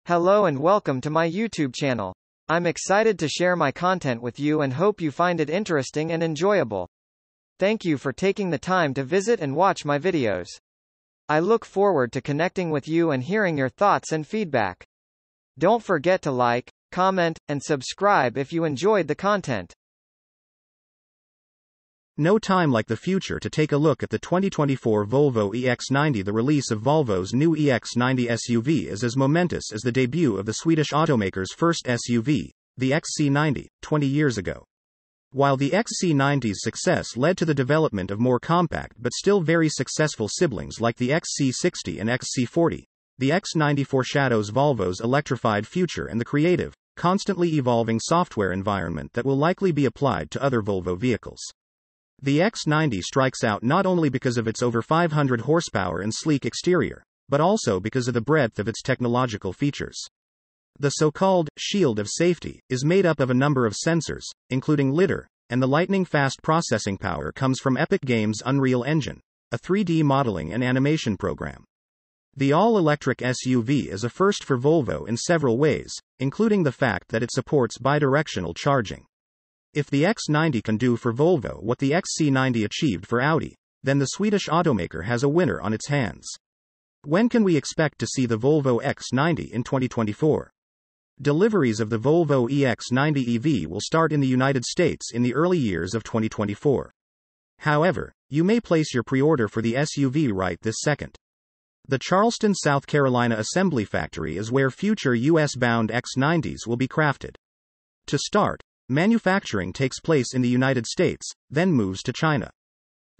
Hello and welcome to my YouTube channel. I'm excited to share my content with you and hope you find it interesting and enjoyable. Thank you for taking the time to visit and watch my videos. I look forward to connecting with you and hearing your thoughts and feedback. Don't forget to like, comment, and subscribe if you enjoyed the content. No time like the future to take a look at the 2024 Volvo EX90. The release of Volvo's new EX90 SUV is as momentous as the debut of the Swedish automaker's first SUV, the XC90, 20 years ago. While the XC90's success led to the development of more compact but still very successful siblings like the XC60 and XC40, the X90 foreshadows Volvo's electrified future and the creative, constantly evolving software environment that will likely be applied to other Volvo vehicles. The X90 strikes out not only because of its over 500 horsepower and sleek exterior, but also because of the breadth of its technological features. The so-called shield of safety is made up of a number of sensors, including lidar, and the lightning-fast processing power comes from Epic Games' Unreal Engine, a 3D modeling and animation program. The all-electric SUV is a first for Volvo in several ways, including the fact that it supports bidirectional charging. If the X90 can do for Volvo what the XC90 achieved for Audi, then the Swedish automaker has a winner on its hands. When can we expect to see the Volvo X90 in 2024? Deliveries of the Volvo EX90 EV will start in the United States in the early years of 2024. However, you may place your pre-order for the SUV right this second. The Charleston, South Carolina assembly factory is where future US-bound X90s will be crafted. To start, manufacturing takes place in the United States, then moves to China.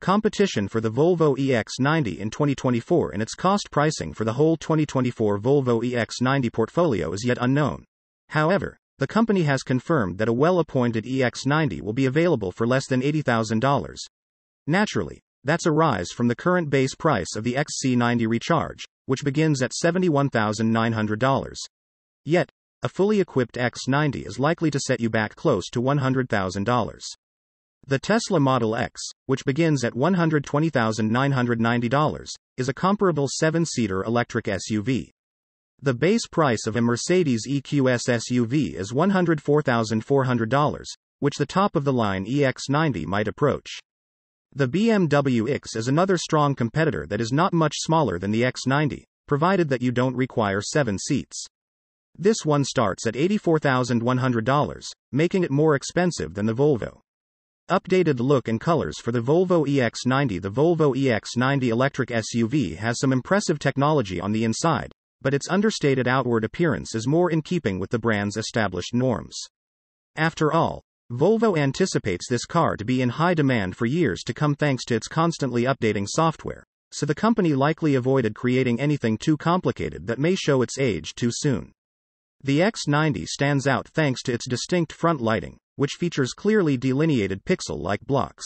Competition for the Volvo EX90 in 2024 and its cost pricing for the whole 2024 Volvo EX90 portfolio is yet unknown. However, the company has confirmed that a well-appointed EX90 will be available for less than $80,000. Naturally, that's a rise from the current base price of the XC90 Recharge, which begins at $71,900. Yet, a fully equipped X90 is likely to set you back close to $100,000. The Tesla Model X, which begins at $120,990, is a comparable 7-seater electric SUV. The base price of a Mercedes EQS SUV is $104,400, which the top-of-the-line EX90 might approach. The BMW X is another strong competitor that is not much smaller than the X90, provided that you don't require 7 seats. This one starts at $84,100, making it more expensive than the Volvo. Updated look and colors for the Volvo EX90. The Volvo EX90 electric SUV has some impressive technology on the inside, but its understated outward appearance is more in keeping with the brand's established norms. After all, Volvo anticipates this car to be in high demand for years to come thanks to its constantly updating software, so the company likely avoided creating anything too complicated that may show its age too soon. The X90 stands out thanks to its distinct front lighting, which features clearly delineated pixel-like blocks.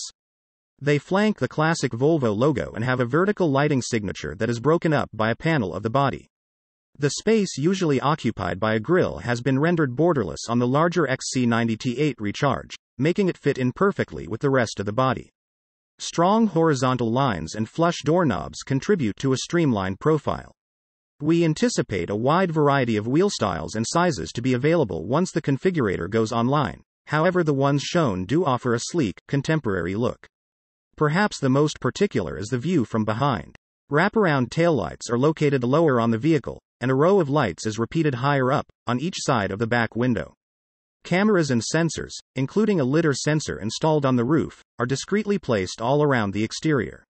They flank the classic Volvo logo and have a vertical lighting signature that is broken up by a panel of the body. The space usually occupied by a grille has been rendered borderless on the larger XC90 T8 Recharge, making it fit in perfectly with the rest of the body. Strong horizontal lines and flush doorknobs contribute to a streamlined profile. We anticipate a wide variety of wheel styles and sizes to be available once the configurator goes online, however the ones shown do offer a sleek, contemporary look. Perhaps the most particular is the view from behind. Wraparound taillights are located lower on the vehicle, and a row of lights is repeated higher up, on each side of the back window. Cameras and sensors, including a lidar sensor installed on the roof, are discreetly placed all around the exterior.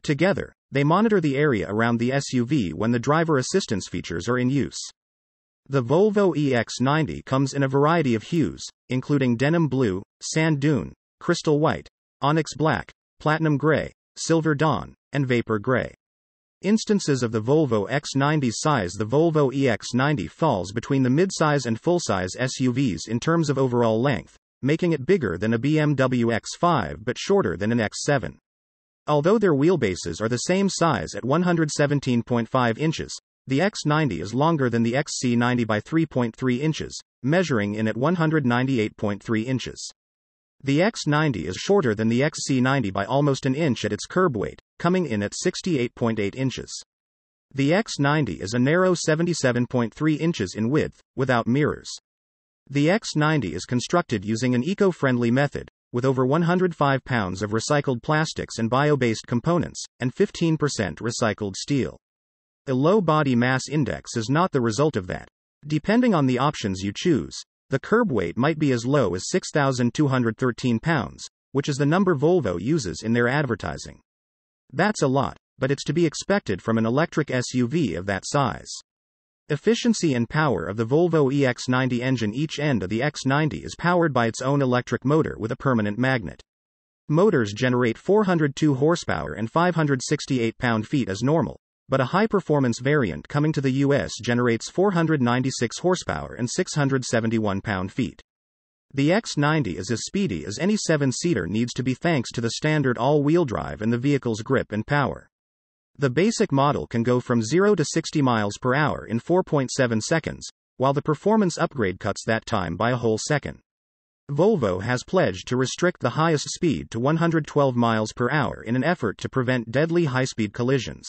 Together, they monitor the area around the SUV when the driver assistance features are in use. The Volvo EX90 comes in a variety of hues, including denim blue, sand dune, crystal white, onyx black, platinum gray, silver dawn, and vapor gray. Instances of the Volvo X90's size. The Volvo EX90 falls between the midsize and full-size SUVs in terms of overall length, making it bigger than a BMW X5 but shorter than an X7. Although their wheelbases are the same size at 117.5 inches, the X90 is longer than the XC90 by 3.3 inches, measuring in at 198.3 inches. The X90 is shorter than the XC90 by almost an inch at its curb weight, coming in at 68.8 inches. The X90 is a narrow 77.3 inches in width, without mirrors. The X90 is constructed using an eco-friendly method, with over 105 pounds of recycled plastics and bio-based components, and 15% recycled steel. A low body mass index is not the result of that. Depending on the options you choose, the curb weight might be as low as 6,213 pounds, which is the number Volvo uses in their advertising. That's a lot, but it's to be expected from an electric SUV of that size. Efficiency and power of the Volvo EX90 engine. Each end of the X90 is powered by its own electric motor with a permanent magnet. Motors generate 402 horsepower and 568 pound-feet as normal, but a high-performance variant coming to the US generates 496 horsepower and 671 pound-feet. The X90 is as speedy as any 7-seater needs to be thanks to the standard all-wheel drive and the vehicle's grip and power. The basic model can go from 0 to 60 miles per hour in 4.7 seconds, while the performance upgrade cuts that time by a whole second. Volvo has pledged to restrict the highest speed to 112 miles per hour in an effort to prevent deadly high-speed collisions.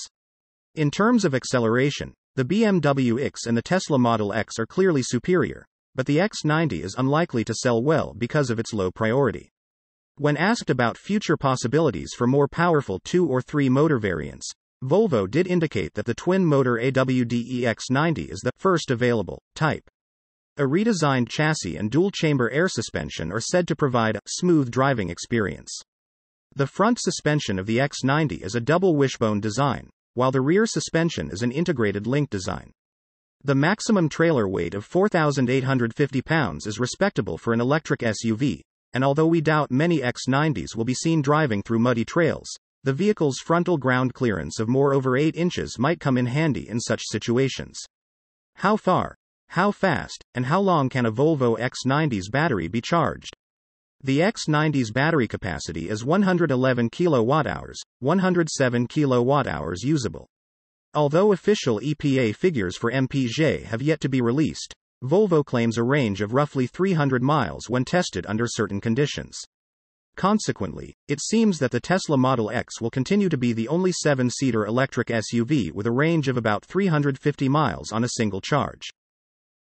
In terms of acceleration, the BMW X and the Tesla Model X are clearly superior, but the X90 is unlikely to sell well because of its low priority. When asked about future possibilities for more powerful 2 or 3 motor variants, Volvo did indicate that the twin-motor AWD EX90 is the first available type. A redesigned chassis and dual-chamber air suspension are said to provide a smooth driving experience. The front suspension of the X90 is a double wishbone design, while the rear suspension is an integrated link design. The maximum trailer weight of 4,850 pounds is respectable for an electric SUV, and although we doubt many X90s will be seen driving through muddy trails, the vehicle's frontal ground clearance of more over 8 inches might come in handy in such situations. How far, how fast, and how long can a Volvo X90's battery be charged? The X90's battery capacity is 111 kWh, 107 kWh usable. Although official EPA figures for MPG have yet to be released, Volvo claims a range of roughly 300 miles when tested under certain conditions. Consequently, it seems that the Tesla Model X will continue to be the only 7-seater electric SUV with a range of about 350 miles on a single charge.